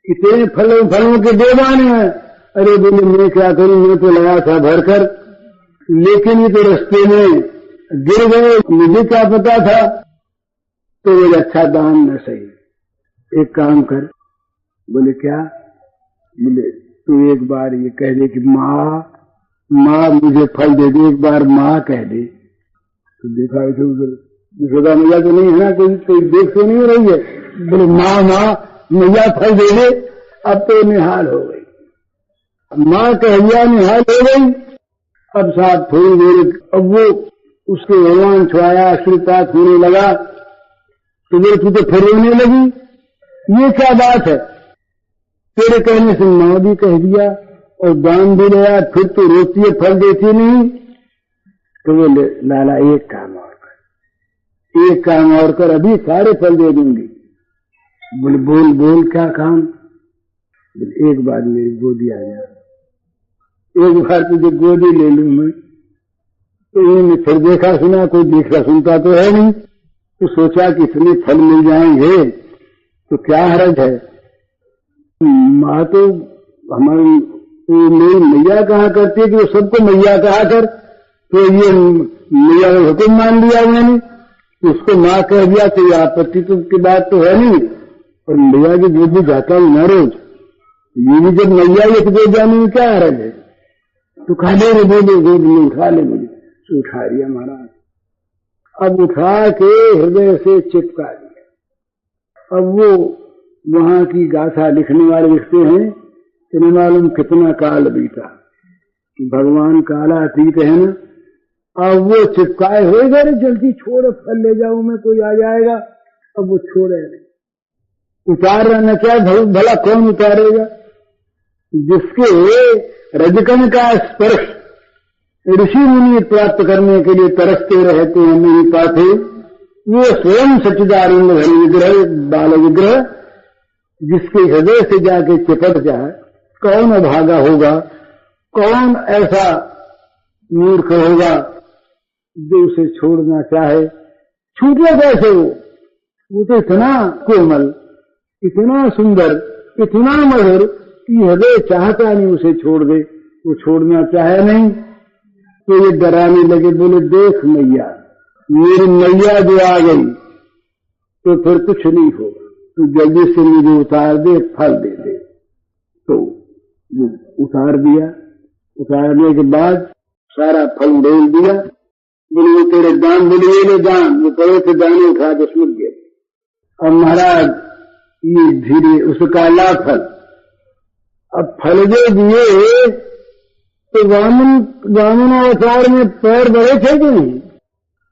कितने फलों के दे दाने हैं। अरे बोले मैं क्या करूं, मैं तो लगा था भरकर, लेकिन ये तो रास्ते में गिर गए, मुझे क्या पता था। तो बोले अच्छा दाम न सही, एक काम कर। बोले क्या? बोले तू एक बार ये कह दे कि माँ मुझे फल दे दे, एक बार माँ कह दे। तो देखा इधर उधर, यशोदा मैया तो नहीं है ना, कोई देख तो नहीं रही है। बोले माँ मैया फल दे दे। अब तो निहाल हो गई, माँ कह दिया निहाल हो गई। अब साथ थोड़ी देर, अब वो उसके भगवान छुआया, आशीर्वाद होने लगा। तो बोले तू तो फिर रोने लगी, ये क्या बात है? तेरे कहने से माँ भी कह दिया और दान भी लिया, फिर तो रोती है, फल देती नहीं। तो बोले लाला एक काम और कर, अभी सारे फल दे दूंगी। बोले बोल क्या काम? बोले एक बार मेरी गोदी आ जा, एक बार तुझे गोदी ले लूं मैं। तो इन्होंने फिर देखा सुना, कोई देखा सुनता तो है नहीं, तो सोचा कि इतने फल मिल जाएंगे तो क्या हर्ज है। माँ तो हमारी मेरी मैया कहा करती है कि वो सबको मैया कहा कर, तो ये मैया का हुक्म मान लिया मैंने, उसको माँ कह दिया तो ये आपत्ति तो की बात तो है नहीं। और मैया की गोदी जाता हूँ न रोज, ये भी जब मैया ये तो जाने में क्या हर्ज है। तो खा ले रे, बोले गोद में उठा ले मुझे। तो उठा लिया महाराज, अब उठा के हृदय से चिपका दिया। अब वो वहां की गाथा लिखने वाले लिखते हैं कि न मालूम कितना काल बीता, भगवान काला अतीत है ना। अब वो चिपकाए हुए गए, जल्दी छोड़, फल ले जाऊं मैं, कोई आ जाएगा। अब वो छोड़े नहीं, उतार न क्या भला कौन उतारेगा? जिसके रजकन का स्पर्श ऋषि मुनि प्राप्त करने के लिए तरसते रहते हैं, नहीं पाते, वो स्वयं सच्चिदानंद घन विग्रह, बाल विग्रह, जिसके हृदय से जाके चिपट जाए, कौन अभागा होगा, कौन ऐसा मूर्ख होगा जो उसे छोड़ना चाहे? छूटे कैसे वो तो इतना कोमल, इतना सुंदर, इतना मधुर कि हृदय चाहता नहीं उसे छोड़ दे, वो छोड़ना चाहे नहीं। तो ये डराने लगे, बोले देख मैया, मेरी मैया जो आ गई तो फिर कुछ नहीं होगा, तो जल्दी से मुझे उतार दे, फल दे दे। तो उतार दिया, उतारने के बाद सारा फल डोल दिया। बोले वो तेरे दान, बोले ये ले दान, वो पड़े थे दाने उठा के सुन गए। अब महाराज ये धीरे उसका ला फल, अब फल दे दिए तो वामन अवतार में पैर बड़े थे कि नहीं?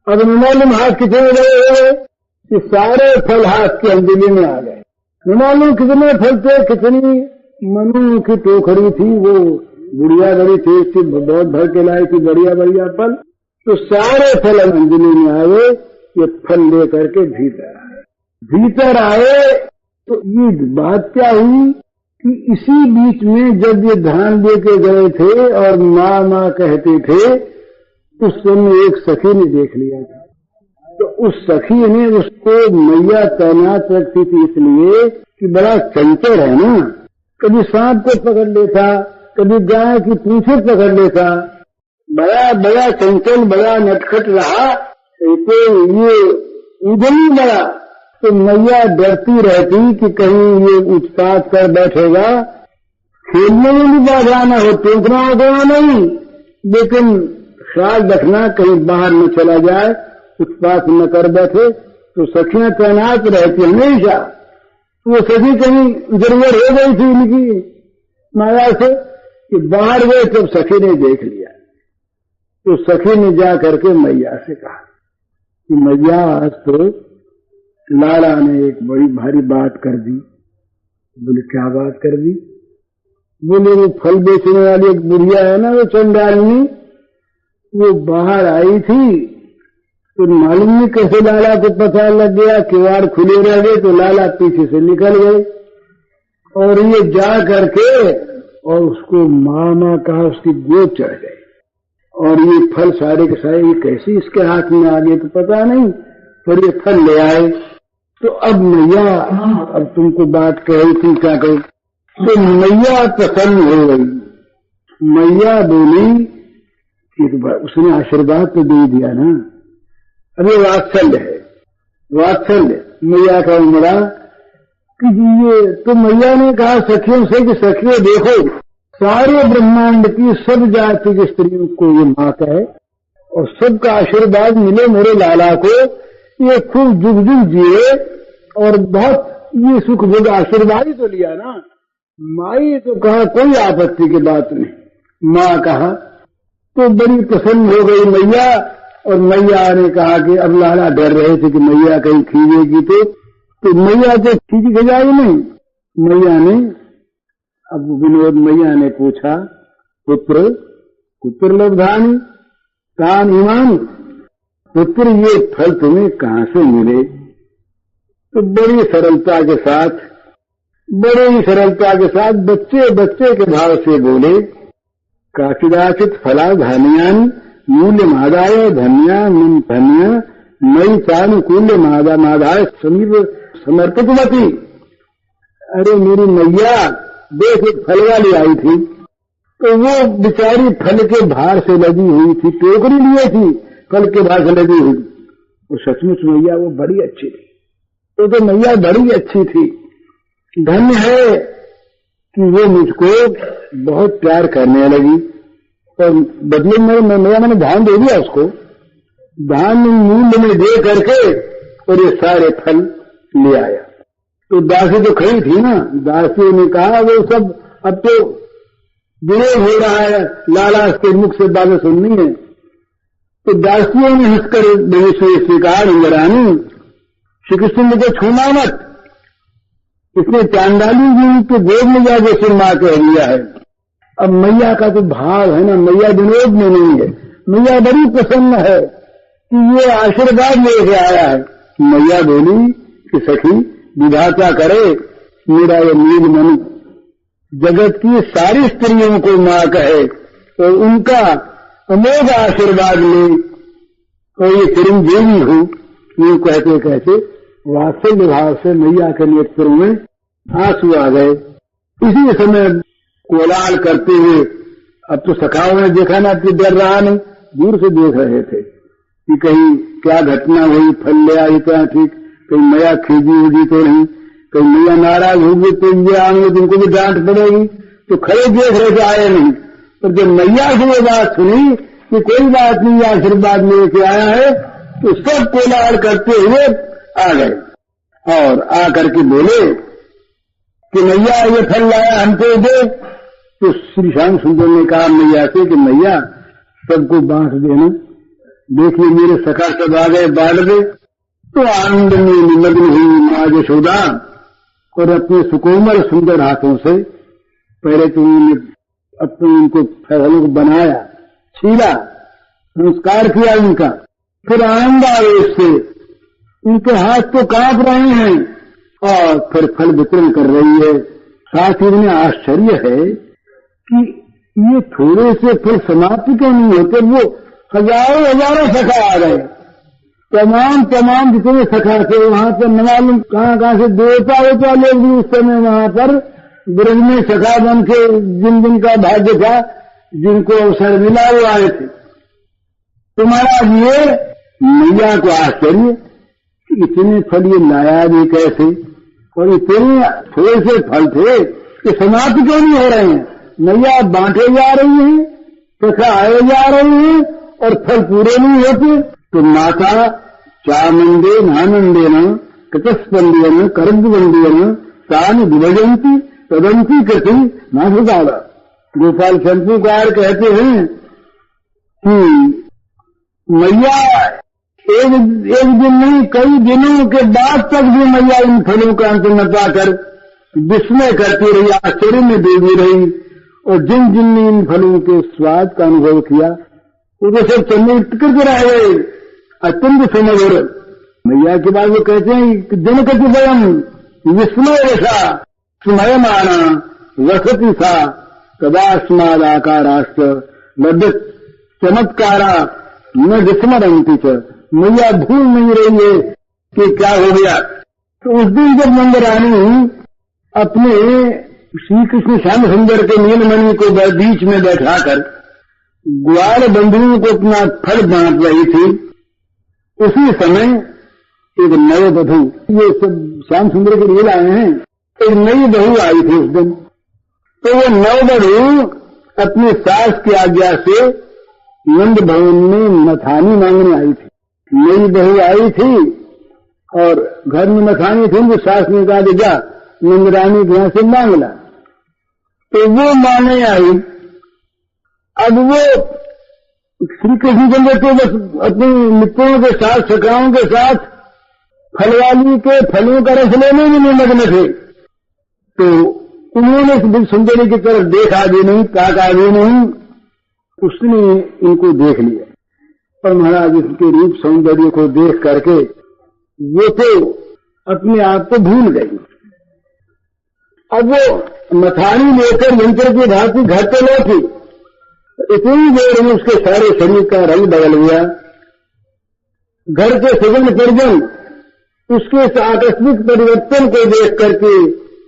अब मालूम हाथ कितने बड़े हो गए कि सारे फल हाथ की अंजलि में आ गए। मालूम कितने फल थे, कितनी मनु की टोकरी थी, वो गुड़िया बड़ी थी, उसकी बहुत भर के लाई थी बढ़िया फल, तो सारे फल अंजलि में आ गए। ये फल लेकर के भीतर आए तो ये बात क्या हुई कि इसी बीच में जब ये धान लेके गए थे और माँ कहते थे, उस समय एक सखी ने देख लिया था। तो उस सखी ने उसको मैया तैनात रखती थी इसलिए कि बड़ा चंचल है ना, कभी सांप को पकड़ लेता, कभी गाय की पूंछे पकड़ लेता, बड़ा चंचल, बड़ा नटखट रहा। तो ये उधम बड़ा, तो मैया डरती रहती कि कहीं ये उत्पात कर बैठेगा, खेलने में भी बाधा न हो, टोकना वोकना नहीं, लेकिन ख्याल रखना कहीं बाहर न चला जाए, उत्पात न कर बैठे। तो सखियां तैनात रहती हमेशा। तो वो सखी कहीं इधर उधर हो गई थी उनकी माया से कि बाहर गए, तब सखी ने देख लिया। तो सखी ने जा करके मैया से कहा कि मैया आज तो लाला ने एक बड़ी भारी बात कर दी। बोले क्या बात कर दी? बोले वो फल बेचने वाली एक बुढ़िया है ना, वो चंडालिनी, वो बाहर आई थी तो मालूम नहीं कैसे लाला को पता लग गया, किवाड़ खुले रह गए तो लाला पीछे से निकल गए और ये जा करके और उसको मामा कहा, उसकी गोद चढ़ गए। और ये फल सारे के सारे ये कैसे इसके हाथ में आ गए तो पता नहीं, पर ये फल ले आए। तो अब मैया, अब तुमको बात कही थी क्या कही, तो मैया प्रसन्न हो गई। मैया बोली कि उसने आशीर्वाद तो दे दिया ना, अरे वात्सल्य है, वात्सल्य मैया का उमड़ा कि ये तो मैया ने कहा सखियों से कि सखियों देखो, सारे ब्रह्मांड की सब जाति की स्त्रियों को ये माता है और सबका आशीर्वाद मिले मेरे लाला को, ये खूब जुग जुग जिए और बहुत ये सुख भोग आशीर्वाद ही तो लिया ना। माई तो कहा कोई आपत्ति की बात नहीं, माँ कहा तो बड़ी प्रसन्न हो गई मैया। और मैया ने कहा कि अब लाला डर रहे थे कि मैया कहीं खींचेगी तो मैया तो खींची खिंचाई नहीं। मैया ने अब विनोद मैया ने पूछा, पुत्र पुत्र लब्धानी कान ईमान, पुत्र ये फल तुम्हें कहाँ से मिले? तो बड़ी सरलता के साथ, बड़े ही सरलता के साथ बच्चे बच्चे के भाव से बोले, काचिदाचित फला धान्यान मूल्य मादाय धन्या min धन्या मई चानुकूल्य मादाय समीप समर्पितवती। अरे मेरी मैया देख एक फल वाली आई थी, तो वो बेचारी फल के भार से लगी हुई थी, टोकरी लिए थी, फल के भार से लगी हुई। वो सचमुच मैया वो बड़ी अच्छी थी, तो मैया बड़ी अच्छी थी। धन्य है कि वो मुझको बहुत प्यार करने लगी और बदले में मैया मैंने ध्यान दे दिया उसको, ध्यान मूल्य में दे करके और ये सारे फल ले आया। तो दासी तो खड़ी थी ना, दासी ने कहा वो सब अब तो विरोध हो रहा है, लाला के मुख से बातें सुननी है। तो दासियों ने हंसकर स्वीकार, इंद्रानी श्री कृष्ण ने तो छूना मत, इसने चांडाली जी के गोद में जाके सिर मार कह दिया है। अब मैया का तो भाव है ना, मैया विनोद में नहीं है, मैया बड़ी प्रसन्न है कि ये आशीर्वाद लेके आया है। मैया बोली कि सखी विधाता करे मेरा ये नील मन जगत की सारी स्त्रियों को मां कहे और उनका अमोघ आशीर्वाद ले और ये चिरंजीवी हूं। यूं कहते कहते वात्सल्य भाव से मैया के नेत्रों में आंसू आ गए। इसी समय कोलाहल करते हुए, अब तो सखाओं ने देखा ना कि डर रहा नहीं, दूर से देख रहे थे कि कहीं क्या घटना हुई, फल ले आई क्या ठीक, कहीं मैया खींची होगी तो नहीं, कहीं मैया नाराज होगी तो ये आएंगे तुमको भी डांट पड़ेगी, तो खड़े देख रहे थे, आए नहीं। पर जब मैया से ये बात सुनी कि कोई बात नहीं आशीर्वाद लेके आया है, तो सब कोलाहल करते हुए आ गए और आकर के बोले कि मैया ये फल लाया हमको दे। तो श्री श्याम सुंदर ने कहा मैया से कि मैया सबको बांट देना, देखिए मेरे सखा सब आ गए बांट दे। तो आनंद में निमग्न हुई मां यशोदा और अपने सुकोमल सुंदर हाथों से पहले तो उन्होंने अपने उनको फलों को बनाया, छीला, नमस्कार किया उनका, फिर आनंद आए उससे, उनके हाथ तो कांप रहे हैं और फिर फल वितरण कर रही है। साथ ही उन्हें आश्चर्य है कि ये थोड़े से फल समाप्ति क्यों नहीं होते, वो हजारों हजारों सखा आ गए, तमाम जितने सखा थे वहां पर न मालूम कहाँ से देवता लोग भी उस समय वहां पर ब्रज में सखा बन के जिन जिनका भाग्य था, जिनको अवसर मिला वो आए थे। तुम्हारा ये मैया को आश्चर्य इतने फल ये लाया भी कैसे, और इतने थोड़े से फल थे कि समाप्त क्यों नहीं हो रहे हैं। नैया बांटे जा रही है, तथा आए जा रहे हैं और फल पूरे नहीं होते। तो माता चामुंडेन आनंदेन कृतस्पंदेन करद्वंदेन तान विभजंती तदंती कृति नासुदाला। गोपाल शंकुकार कहते हैं कि मैया एक दिन नहीं, कई दिनों के बाद तक भी मैया इन फलों का अंत न पाकर विस्मय करती रही, आश्चर्य में डूबी रही। और जिन जिन ने इन फलों के स्वाद का अनुभव किया वो तो सब चंद्र करके रह गए, अत्यंत सुमधुर। मैया के बाद वो कहते हैं जनकति वयम विस्मय ऐसा स्मयमाना वसति सा तदास्मादाकाराश्च लब्ध चमत्कारा न विस्मरंती च। मैया भूल नहीं रही है कि क्या हो गया। तो उस दिन जब नंदरानी अपने श्री कृष्ण श्याम सुंदर के नीलमणि को बीच में बैठाकर ग्वाल बंधुओं को अपना फल बांट रही थी, उसी समय एक नए बधू, ये सब श्याम सुंदर के लिए आए हैं, एक नई बहू आई थी उस दिन। तो वो नव बहू अपनी सास की आज्ञा से नंद भवन में मथानी मांगने आई थी। नई बहू आई थी और घर में मथानी थी, तो सास ने कहा कि जा नंदरानी के यहां से मांग ला। तो वो माने आई। अब वो श्री कृष्णचंद्र तो बस अपने मित्रों के साथ, सखाओं के साथ फलवाली के फलों का रस लेने में निमग्न थे। तो उन्होंने इस सुंदरी की तरफ देखा भी नहीं, ताका भी नहीं, उसने इनको देख लिया। और महाराज इसके रूप सौंदर्य को देख करके वो तो अपने आप को भूल गई। अब वो मथानी लेकर यंत्र की भांति घर पे लौटी। इतनी देर में उसके सारे शरीर का रंग बदल गया। घर के सजन परिजन उसके इस आकस्मिक परिवर्तन को देख करके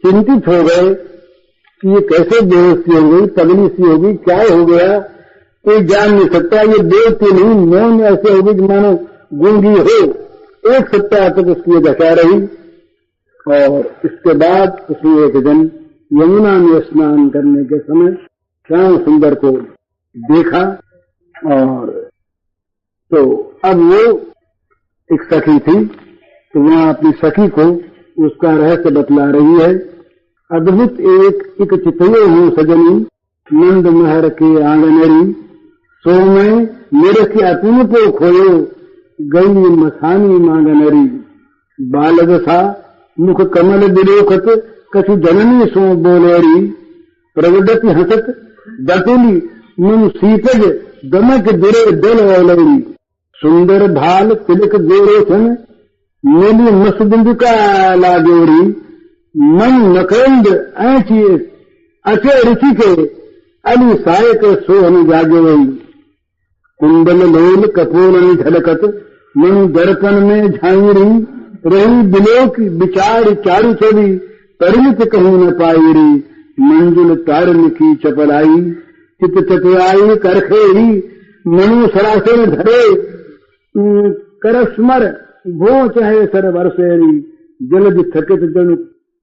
चिंतित हो गए कि ये कैसे बेहोशी हो गई, पगली सी हो गई, क्या हो गया, कोई जान नहीं सकता। ये देवती नहीं, मौन ऐसे हो गई मानो गूंगी हो। एक सप्ताह तक उसकी दशा रही। और इसके बाद उसने एक दिन यमुना में स्नान करने के समय श्याम सुंदर को देखा। और तो अब वो एक सखी थी, तो वहां अपनी सखी को उसका रहस्य बतला रही है। अद्भुत एक चितयो हूँ सजनी नंद महर के आंगनरी, सो मैं मेरे के अतुल को खोयो गई मथानी मांगनरी। बालदशा मुख कमल विलोकत कछु जननी सो बोलेरी, प्रगटति हसत दतुली मुन सीतज दमक दिरे दल ओलरी। सुंदर भाल तिलक गोरोचन नीली मसबिंदु का लागोरी, मन नकंद ऐची अचे ऋषि के अली सायक सोहन जागोरी। कुंडल लोल कपोल झलकत मन दर्पण में झांगी रही, बिलोक विचार चारु छवि परिमित कहूं न पायरी। मंजुल तारन की चपलाई चित चतुराई करखेरी, मनु सरासन धरे करस्मर भो चाहे सर वर्षेरी। जलद थकित जन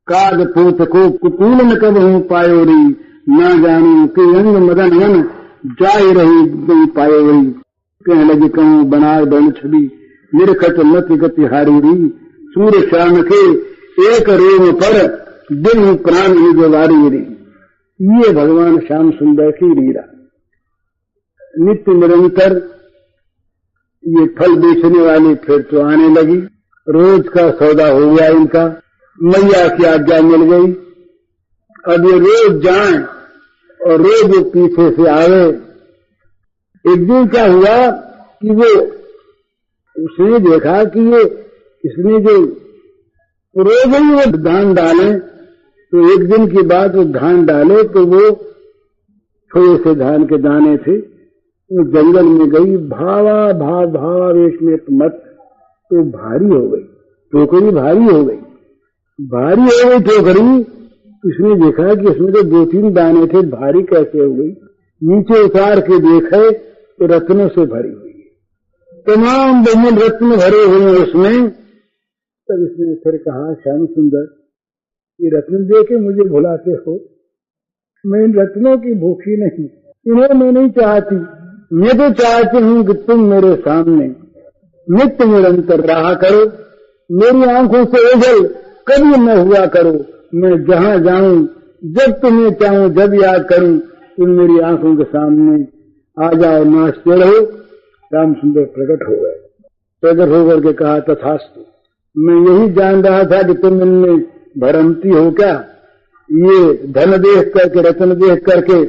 काग पोत को कुतूल न कबहू पायोरी, न जानू कि अंग मदन मन जाय रही गई पायोरी। कह लगी कहूँ बना बन छवि निरखत मत गति हारी। सूर्य श्याम के एक रोम पर दिन प्राण निजवारी। ये भगवान श्याम सुंदर की लीला। नित्य निरंतर ये फल बेचने वाली फिर तो आने लगी। रोज का सौदा हो गया इनका, मैया की आज्ञा मिल गई। अब ये रोज जाएं और रोज वो पीछे से आवे। एक दिन क्या हुआ कि वो उसने देखा कि ये इसने जो रोज ही वो धान डाले, तो एक दिन की बात वो धान डाले तो वो थोड़े से धान के दाने थे। वो जंगल में गई, भावावेश में मत तो भारी हो गई, टोकरी भारी हो गई टोकरी। इसने देखा कि इसमें तो 2-3 दाने थे, भारी कैसे हो गई। नीचे उतार के देखे तो रत्नों से भरी हुई, तमाम बहुमूल्य रत्न भरे हुए उसमें। तब इसने फिर कहा, श्याम सुंदर, ये रत्न दे के मुझे भुलाते हो? मैं इन रत्नों की भूखी नहीं, इन्हें मैं नहीं चाहती। मैं तो चाहती हूँ कि तुम मेरे सामने नित्य निरंतर रहा करो, मेरी आंखों से ओझल कभी न हुआ करो। मैं जहाँ जाऊं, जब तुम्हें चाहूं, जब याद करूं, तुम मेरी आंखों के सामने आ जाओ, नाचते रहो। राम सुंदर प्रकट हो गए। प्रकट होकर के कहा, तथास्तु। मैं यही जान रहा था कि तुम इनमें भ्रमती हो क्या। ये धन देख करके, रत्न देख करके